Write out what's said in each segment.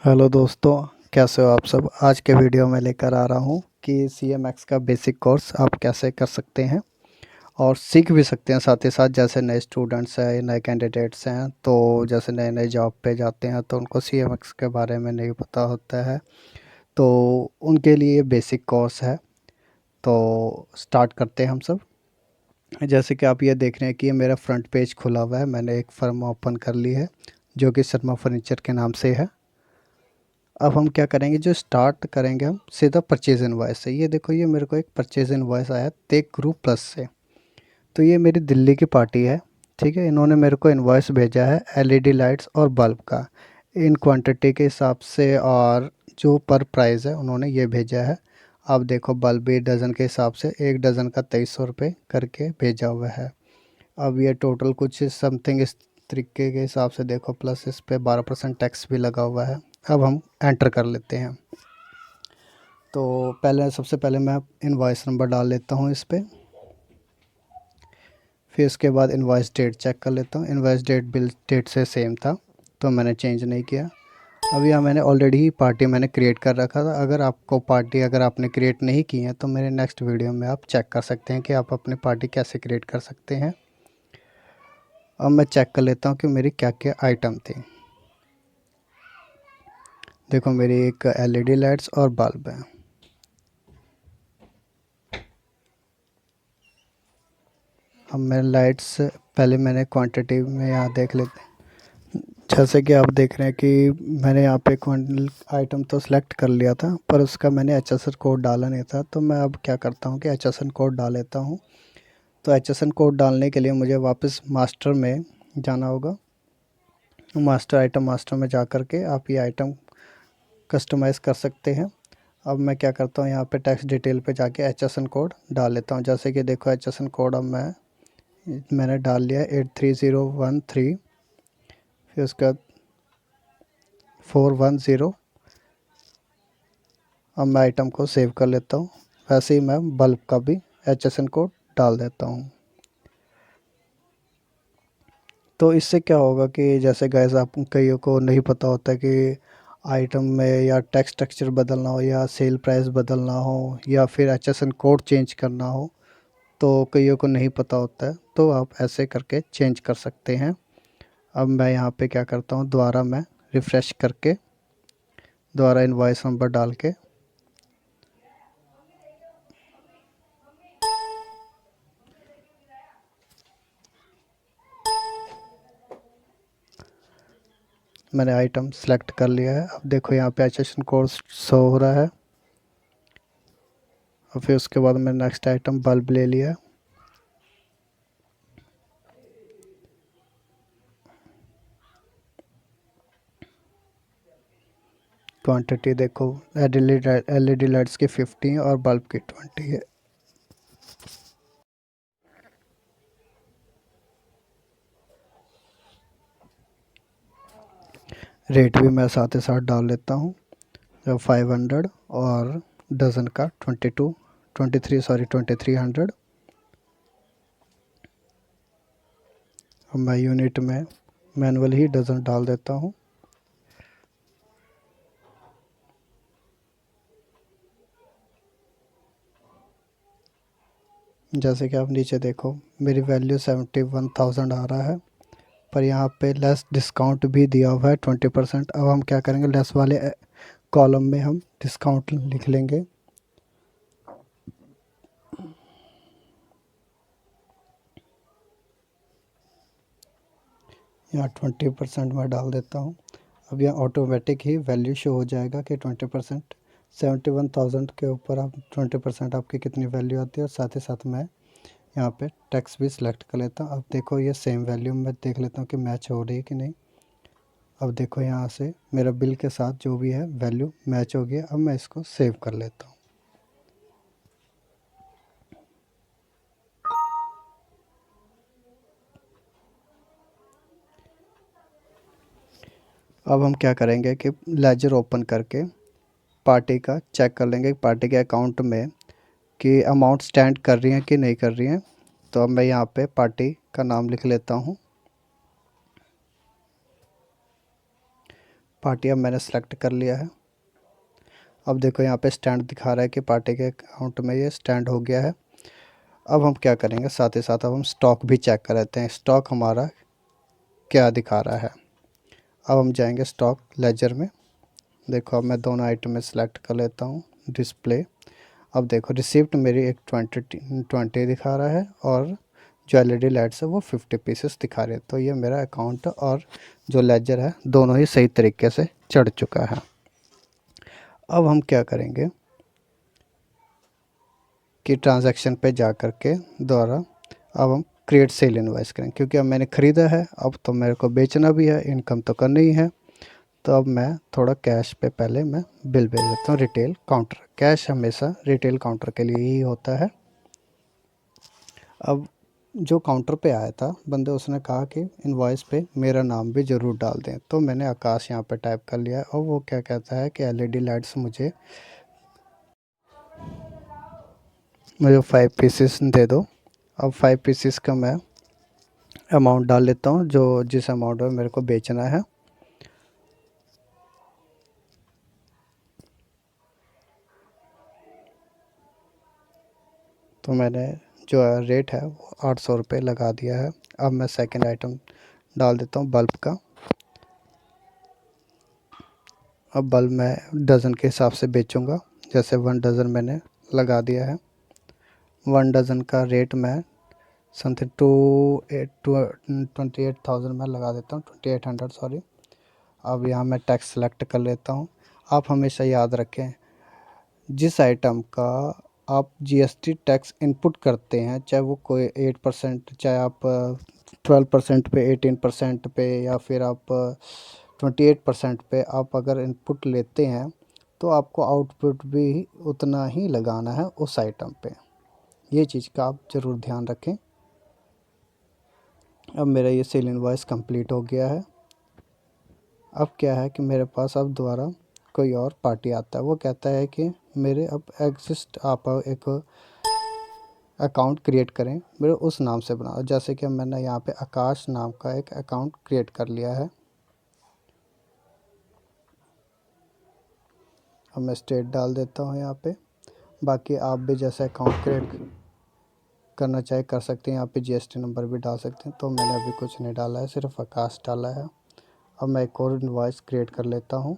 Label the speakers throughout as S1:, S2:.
S1: Hello दोस्तों, कैसे हो आप सब। आज के वीडियो में लेकर आ रहा हूँ कि CMX का बेसिक कोर्स आप कैसे कर सकते हैं और सीख भी सकते हैं साथ ही साथ। जैसे नए स्टूडेंट्स हैं, नए कैंडिडेट्स हैं, तो जैसे नए नए जॉब पे जाते हैं तो उनको CMX के बारे में नहीं पता होता है, तो उनके लिए बेसिक कोर्स है। तो स्टार्ट करते हैं हम सब। जैसे कि आप ये देख रहे हैं कि ये मेरा फ्रंट पेज खुला हुआ है। मैंने एक फर्म ओपन कर ली है जो कि शर्मा फर्नीचर के नाम से है। अब हम क्या करेंगे, जो स्टार्ट करेंगे हम सीधा परचेज इनवॉइस से। ये देखो, ये मेरे को एक परचेज इनवॉइस आया टेक ग्रुप प्लस से। तो ये मेरी दिल्ली की पार्टी है, ठीक है। इन्होंने मेरे को इनवॉइस भेजा है LED लाइट्स और बल्ब का, इन क्वांटिटी के हिसाब से, और जो पर प्राइस है उन्होंने ये भेजा है। आप देखो, बल्ब भी डज़न के हिसाब से, एक डज़न का 2300 रुपये करके भेजा हुआ है। अब ये टोटल कुछ समथिंग इस तरीके के हिसाब से देखो, प्लस इस पे 12% टैक्स भी लगा हुआ है। अब हम एंटर कर लेते हैं। तो पहले, सबसे पहले मैं इनवॉइस नंबर डाल लेता हूँ इस पे। फिर उसके बाद इनवॉइस डेट चेक कर लेता हूँ। इनवॉइस डेट बिल डेट से सेम था, तो मैंने चेंज नहीं किया। अब यहाँ मैंने ऑलरेडी ही पार्टी मैंने क्रिएट कर रखा था। अगर आपको पार्टी अगर आपने क्रिएट नहीं की है तो मेरे नेक्स्ट वीडियो में आप चेक कर सकते हैं कि आप अपनी पार्टी कैसे क्रिएट कर सकते हैं। अब मैं चेक कर लेता हूँ कि मेरी क्या क्या आइटम थी। देखो, मेरी एक LED लाइट्स और बल्ब है। अब मैं लाइट्स पहले मैंने क्वांटिटी में यहाँ देख लेते हैं। जैसे कि आप देख रहे हैं कि मैंने यहाँ पे आइटम तो सिलेक्ट कर लिया था, पर उसका मैंने HSN कोड डाला नहीं था। तो मैं अब क्या करता हूँ कि HSN कोड डाल लेता हूँ। तो HSN कोड डालने के लिए मुझे वापस मास्टर में जाना होगा। मास्टर, आइटम मास्टर में जा कर के आप ये आइटम कस्टमाइज़ कर सकते हैं। अब मैं क्या करता हूँ, यहाँ पे टैक्स डिटेल पे जाके HSN कोड डाल लेता हूँ। जैसे कि देखो, HSN कोड अब मैंने डाल लिया 83013। फिर उसके बाद 410। अब मैं आइटम को सेव कर लेता हूँ। वैसे ही मैं बल्ब का भी HSN कोड डाल देता हूँ। तो इससे क्या होगा कि जैसे गैस, आप कईयों को नहीं पता होता कि आइटम में या टैक्स स्ट्रक्चर बदलना हो, या सेल प्राइस बदलना हो, या फिर HSN कोड चेंज करना हो, तो कईयों को नहीं पता होता है। तो आप ऐसे करके चेंज कर सकते हैं। अब मैं यहाँ पे क्या करता हूँ, दोबारा मैं रिफ़्रेश करके दोबारा इनवॉइस नंबर डाल के मैंने आइटम सेलेक्ट कर लिया है। अब देखो, यहाँ पे HSN कोड शो हो रहा है। और फिर उसके बाद मैंने नेक्स्ट आइटम बल्ब ले लिया। क्वांटिटी देखो, LED लाइट्स की 50 है और बल्ब की 20 है। रेट भी मैं साथ ही साथ डाल लेता हूँ, जो 500 और डज़न का 2300। अब मैं यूनिट में मैनुअल ही डज़न डाल देता हूँ। जैसे कि आप नीचे देखो, मेरी वैल्यू 71,000 आ रहा है, पर यहाँ पे लेस डिस्काउंट भी दिया हुआ है 20%। अब हम क्या करेंगे, लेस वाले कॉलम में हम डिस्काउंट लिख लेंगे। यहाँ 20% मैं डाल देता हूँ। अब यहाँ ऑटोमेटिक ही वैल्यू शो हो जाएगा कि 20%। 71,000 के ऊपर आप 20% आपकी कितनी वैल्यू आती है। और साथ ही साथ मैं यहाँ पे टैक्स भी सिलेक्ट कर लेता हूँ। अब देखो, ये सेम वैल्यू मैं देख लेता हूँ कि मैच हो रही है कि नहीं। अब देखो, यहाँ से मेरा बिल के साथ जो भी है वैल्यू मैच हो गया। अब मैं इसको सेव कर लेता हूँ। अब हम क्या करेंगे कि लेजर ओपन करके पार्टी का चेक कर लेंगे, पार्टी के अकाउंट में कि अमाउंट स्टैंड कर रही हैं कि नहीं कर रही हैं। तो अब मैं यहाँ पे पार्टी का नाम लिख लेता हूँ। पार्टी अब मैंने सेलेक्ट कर लिया है। अब देखो यहाँ पे स्टैंड दिखा रहा है कि पार्टी के अकाउंट में ये स्टैंड हो गया है। अब हम क्या करेंगे, साथ ही साथ अब हम स्टॉक भी चेक कर लेते हैं स्टॉक हमारा क्या दिखा रहा है। अब हम जाएंगे स्टॉक लेजर में। देखो अब मैं दोनों आइटम में सेलेक्ट कर लेता हूँ डिस्प्ले। अब देखो रिसिप्ट मेरी एक 20 दिखा रहा है और जो एलईडी लाइट्स है वो 50 पीसेस दिखा रहे हैं। तो ये मेरा अकाउंट और जो लेजर है दोनों ही सही तरीके से चढ़ चुका है। अब हम क्या करेंगे कि ट्रांजैक्शन पे जा कर के द्वारा अब हम क्रिएट सेल इनवॉइस करेंगे, क्योंकि अब मैंने ख़रीदा है, अब तो मेरे को बेचना भी है, इनकम तो करनी ही है। तो अब मैं थोड़ा कैश पे पहले मैं बिल भेज देता हूँ रिटेल काउंटर। कैश हमेशा रिटेल काउंटर के लिए ही होता है। अब जो काउंटर पे आया था बंदे, उसने कहा कि इनवॉइस पे मेरा नाम भी ज़रूर डाल दें। तो मैंने आकाश यहाँ पे टाइप कर लिया और वो क्या कहता है कि एलईडी लाइट्स मुझे 5 पीसेस दे दो। अब 5 पीसेस का मैं अमाउंट डाल लेता हूँ जो जिस अमाउंट में मेरे को बेचना है। तो मैंने जो रेट है वो 800 रुपये लगा दिया है। अब मैं सेकंड आइटम डाल देता हूँ बल्ब का। अब बल्ब मैं डज़न के हिसाब से बेचूँगा, जैसे 1 डज़न मैंने लगा दिया है। 1 डज़न का रेट मैं समथिंग 28,000 में लगा देता हूँ, 2800 सॉरी। अब यहाँ मैं टैक्स सेलेक्ट कर लेता हूँ। आप हमेशा याद रखें जिस आइटम का आप जीएसटी टैक्स इनपुट करते हैं, चाहे वो कोई 8%, चाहे आप 12% पे, 18% पे, या फिर आप 28% पे आप अगर इनपुट लेते हैं तो आपको आउटपुट भी उतना ही लगाना है उस आइटम पे। ये चीज़ का आप ज़रूर ध्यान रखें। अब मेरा ये सेल इनवॉइस कंप्लीट हो गया है। अब क्या है कि मेरे पास अब दोबारा कोई और पार्टी आता है, वो कहता है कि मेरे अब आप एक अकाउंट क्रिएट करें, मेरे उस नाम से बनाओ। जैसे कि मैंने यहाँ पे आकाश नाम का एक अकाउंट क्रिएट कर लिया है। अब मैं स्टेट डाल देता हूँ यहाँ पे। बाकी आप भी जैसे अकाउंट क्रिएट करना चाहे कर सकते हैं, यहाँ पे जीएसटी नंबर भी डाल सकते हैं। तो मैंने अभी कुछ नहीं डाला है, सिर्फ आकाश डाला है। अब मैं एक और इनवॉइस क्रिएट कर लेता हूँ।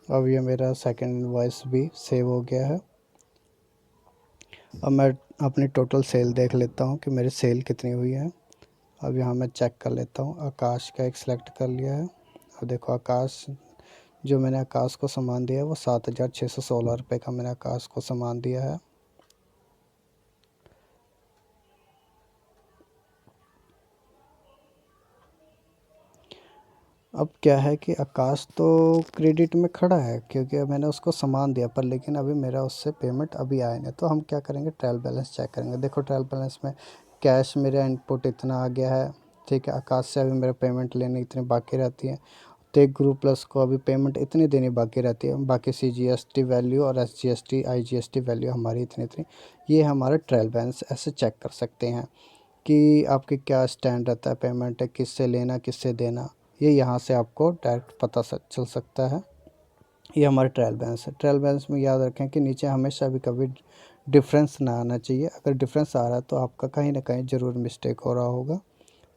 S1: अब ये मेरा सेकंड इनवॉइस भी सेव हो गया है। अब मैं अपनी टोटल सेल देख लेता हूँ कि मेरी सेल कितनी हुई है। अब यहाँ मैं चेक कर लेता हूँ। आकाश का एक सिलेक्ट कर लिया है। अब देखो आकाश, जो मैंने आकाश को सामान दिया है वो 7,616 रुपये का मैंने आकाश को सामान दिया है। अब क्या है कि आकाश तो क्रेडिट में खड़ा है क्योंकि मैंने उसको सामान दिया, पर लेकिन अभी मेरा उससे पेमेंट अभी आया नहीं। तो हम क्या करेंगे, ट्रायल बैलेंस चेक करेंगे। देखो ट्रायल बैलेंस में कैश मेरा इनपुट इतना आ गया है, ठीक है। आकाश से अभी मेरा पेमेंट लेनी इतनी बाकी रहती है। टेक ग्रुप प्लस को अभी पेमेंट इतनी देनी बाकी रहती है। बाकी CGST वैल्यू और SGST IGST वैल्यू हमारी इतनी इतनी। ये हमारा ट्रायल बैलेंस ऐसे चेक कर सकते हैं कि आपके क्या स्टैंड रहता है पेमेंट है, किससे लेना किससे देना। ये यहाँ से आपको डायरेक्ट पता चल सकता है। ये हमारे ट्रायल बैलेंस है। ट्रायल बैलेंस में याद रखें कि नीचे हमेशा भी कभी डिफरेंस ना आना चाहिए। अगर डिफरेंस आ रहा है तो आपका कहीं ना कहीं ज़रूर मिस्टेक हो रहा होगा।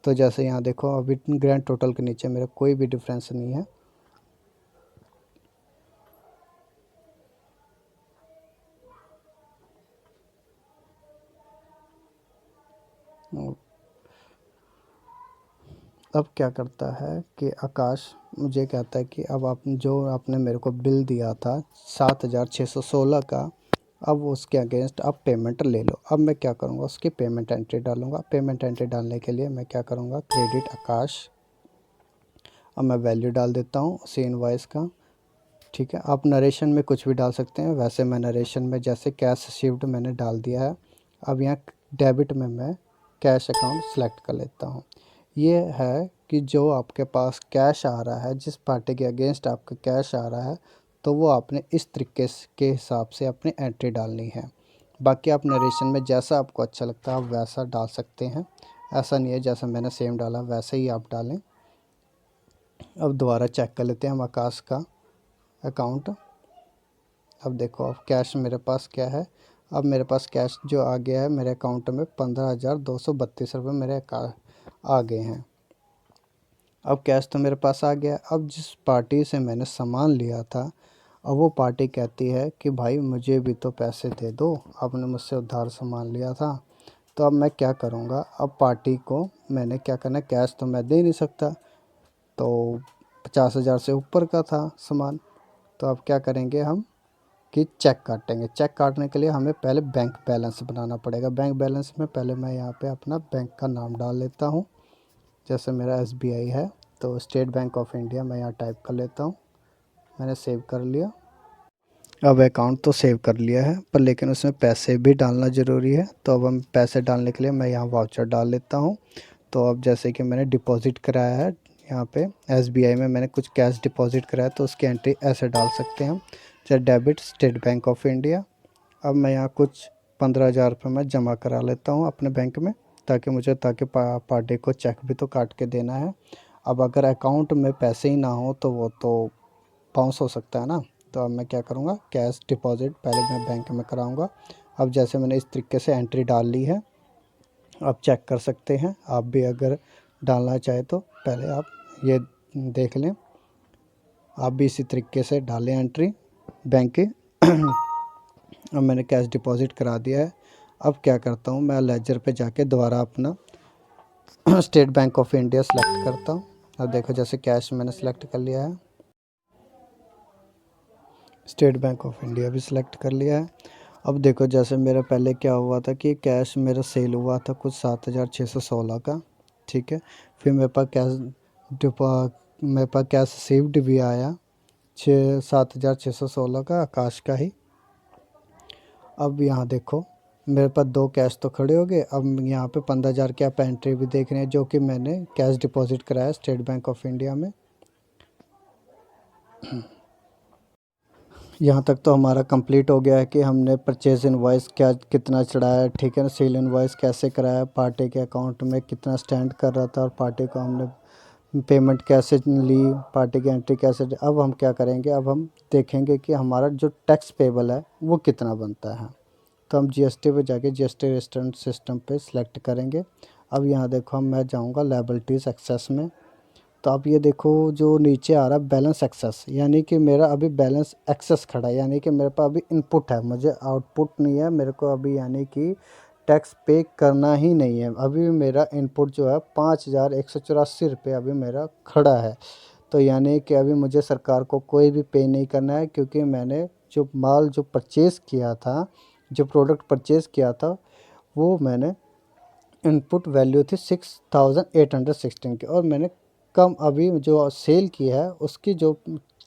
S1: तो जैसे यहाँ देखो अभी ग्रैंड टोटल के नीचे मेरा कोई भी डिफरेंस नहीं है। अब क्या करता है कि आकाश मुझे कहता है कि अब आप जो आपने मेरे को बिल दिया था 7,616 का, अब उसके अगेंस्ट आप पेमेंट ले लो। अब मैं क्या करूँगा, उसकी पेमेंट एंट्री डालूँगा। पेमेंट एंट्री डालने के लिए मैं क्या करूँगा, क्रेडिट आकाश। अब मैं वैल्यू डाल देता हूँ उसी इनवॉइस का। ठीक है, आप नरेशन में कुछ भी डाल सकते हैं, वैसे मैं नरेशन में जैसे कैश रिसीव्ड मैंने डाल दिया है। अब यहाँ डेबिट में मैं कैश अकाउंट सेलेक्ट कर लेता हूँ। ये है कि जो आपके पास कैश आ रहा है, जिस पार्टी के अगेंस्ट आपका कैश आ रहा है, तो वो आपने इस तरीके के हिसाब से अपनी एंट्री डालनी है। बाकी आप नरेशन में जैसा आपको अच्छा लगता है आप वैसा डाल सकते हैं, ऐसा नहीं है जैसा मैंने सेम डाला वैसे ही आप डालें। अब दोबारा चेक कर लेते हैं हम आकाश का अकाउंट। अब देखो अब कैश मेरे पास क्या है, अब मेरे पास कैश जो आ गया है मेरे अकाउंट में 15,232 रुपये मेरे आ गए हैं। अब कैश तो मेरे पास आ गया। अब जिस पार्टी से मैंने सामान लिया था, अब वो पार्टी कहती है कि भाई मुझे भी तो पैसे दे दो, आपने मुझसे उधार सामान लिया था। तो अब मैं क्या करूँगा, अब पार्टी को मैंने क्या करना, कैश तो मैं दे नहीं सकता, तो 50,000 से ऊपर का था सामान। तो अब क्या करेंगे हम कि चेक काटेंगे। चेक काटने के लिए हमें पहले बैंक बैलेंस बनाना पड़ेगा। बैंक बैलेंस में पहले मैं यहाँ पे अपना बैंक का नाम डाल लेता हूँ। जैसे मेरा SBI है तो स्टेट बैंक ऑफ इंडिया मैं यहाँ टाइप कर लेता हूँ। मैंने सेव कर लिया। अब अकाउंट तो सेव कर लिया है, पर लेकिन उसमें पैसे भी डालना ज़रूरी है। तो अब हम पैसे डालने के लिए मैं यहाँ वाउचर डाल लेता हूँ। तो अब जैसे कि मैंने डिपॉज़िट कराया है यहाँ पे SBI में, मैंने कुछ कैश डिपॉज़िट कराया तो उसकी एंट्री ऐसे डाल सकते हैं, चाहे debit state bank of India. अब मैं यहाँ कुछ 15,000 रुपये मैं जमा करा लेता हूँ अपने बैंक में, ताकि पार्टी को चेक भी तो काट के देना है। अब अगर अकाउंट में पैसे ही ना हो तो वो तो बाउंस हो सकता है ना। तो अब मैं क्या करूँगा, कैश डिपॉज़िट पहले मैं बैंक में कराऊँगा। अब जैसे मैंने इस तरीके से एंट्री डाल ली है, आप चेक कर सकते हैं। आप भी अगर डालना चाहे तो पहले आप ये देख लें, आप भी इसी तरीके से डालें एंट्री बैंक की। अब मैंने कैश डिपॉज़िट करा दिया है। अब क्या करता हूँ, मैं लेजर पे जाके दोबारा अपना state bank of India select करता हूँ। अब देखो जैसे कैश मैंने सेलेक्ट कर लिया है, स्टेट बैंक ऑफ इंडिया भी सिलेक्ट कर लिया है। अब देखो जैसे मेरा पहले क्या हुआ था कि कैश मेरा सेल हुआ था कुछ 7,616 का। ठीक है, फिर मेरे पास कैश रिसीव्ड भी आया 7,616 का, आकाश का ही। अब यहाँ देखो मेरे पास दो कैश तो खड़े हो गए। अब यहाँ पे 15,000 की आप एंट्री भी देख रहे हैं जो कि मैंने कैश डिपॉजिट कराया स्टेट बैंक ऑफ इंडिया में। यहाँ तक तो हमारा कंप्लीट हो गया है कि हमने परचेज इनवॉइस क्या कितना चढ़ाया, ठीक है ना, सेल इनवॉइस कैसे कराया, पार्टी के अकाउंट में कितना स्टैंड कर रहा था और पार्टी को हमने पेमेंट कैसे ली, पार्टी की एंट्री कैसे। अब हम क्या करेंगे, अब हम देखेंगे कि हमारा जो टैक्स पेबल है वो कितना बनता है। तो हम GST पे जाके GST रेजिस्टेंस सिस्टम पे सिलेक्ट करेंगे। अब यहाँ देखो मैं जाऊँगा लायबिलिटीज़ एक्सेस में। तो आप ये देखो जो नीचे आ रहा है बैलेंस एक्सेस, यानी कि मेरा अभी बैलेंस एक्सेस खड़ा है, यानी कि मेरे पास अभी इनपुट है, मुझे आउटपुट नहीं है मेरे को अभी, यानी कि टैक्स पे करना ही नहीं है। अभी मेरा इनपुट जो है 5,184 रुपये अभी मेरा खड़ा है। तो यानी कि अभी मुझे सरकार को कोई भी पे नहीं करना है, क्योंकि मैंने जो माल जो परचेज़ किया था, जो प्रोडक्ट परचेज़ किया था, वो मैंने इनपुट वैल्यू थी 6,816 की, और मैंने कम अभी जो सेल की है उसकी जो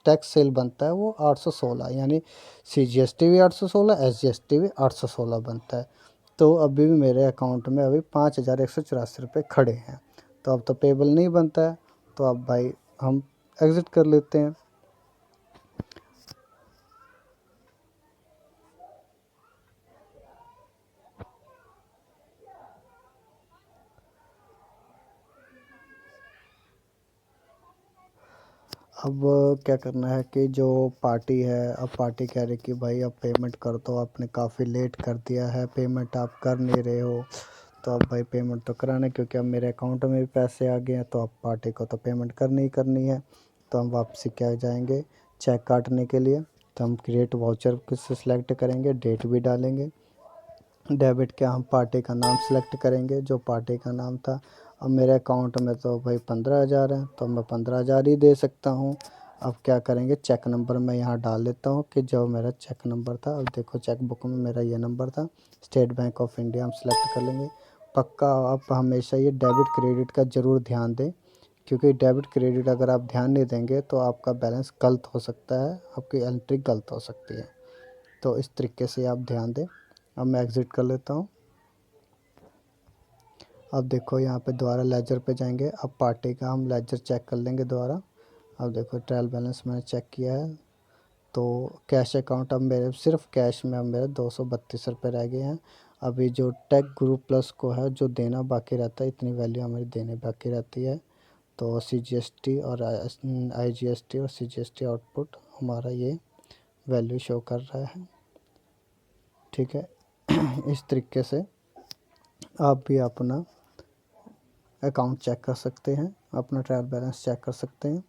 S1: टैक्स सेल बनता है वो 816, यानी CGST भी 816, SGST भी 816 बनता है। तो अभी भी मेरे अकाउंट में अभी 5,184 रुपये खड़े हैं। तो अब तो पेबल नहीं बनता है, तो अब भाई हम एग्ज़िट कर लेते हैं। अब क्या करना है कि जो पार्टी है, अब पार्टी कह रही कि भाई अब पेमेंट कर दो, आपने काफ़ी लेट कर दिया है, पेमेंट आप कर नहीं रहे हो। तो अब भाई पेमेंट तो कराना है, क्योंकि अब मेरे अकाउंट में भी पैसे आ गए हैं, तो अब पार्टी को तो पेमेंट करनी ही करनी है। तो हम वापसी क्या जाएंगे चेक काटने के लिए। तो हम क्रिएट वाउचर से सिलेक्ट करेंगे, डेट भी डालेंगे। डेबिट के हम पार्टी का नाम सेलेक्ट करेंगे, जो पार्टी का नाम था। अब मेरे अकाउंट में तो भाई 15,000 है, तो मैं 15,000 ही दे सकता हूँ। अब क्या करेंगे, चेक नंबर मैं यहाँ डाल लेता हूँ कि जो मेरा चेक नंबर था। अब देखो चेक बुक में मेरा ये नंबर था, स्टेट बैंक ऑफ इंडिया हम सेलेक्ट कर लेंगे। पक्का आप हमेशा ये डेबिट क्रेडिट का ज़रूर ध्यान दें क्योंकि डेबिट क्रेडिट अगर आप ध्यान नहीं देंगे तो आपका बैलेंस गलत हो सकता है, आपकी एंट्री गलत हो सकती है। तो इस तरीके से आप ध्यान दें। अब मैं एग्ज़िट कर लेता हूँ। अब देखो यहाँ पे दोबारा लेजर पे जाएंगे। अब पार्टी का हम लेजर चेक कर लेंगे दोबारा। अब देखो ट्रायल बैलेंस मैंने चेक किया है, तो कैश अकाउंट अब मेरे सिर्फ कैश में अब मेरे 232 रुपये रह गए हैं। अभी जो टेक ग्रुप प्लस को है जो देना बाकी रहता है, इतनी वैल्यू हमारी देने बाकी रहती है। तो CGST और IGST और CGST आउटपुट हमारा ये वैल्यू शो कर रहा है। ठीक है। इस तरीके से आप भी अपना अकाउंट चेक कर सकते हैं, अपना ट्रायल बैलेंस चेक कर सकते हैं।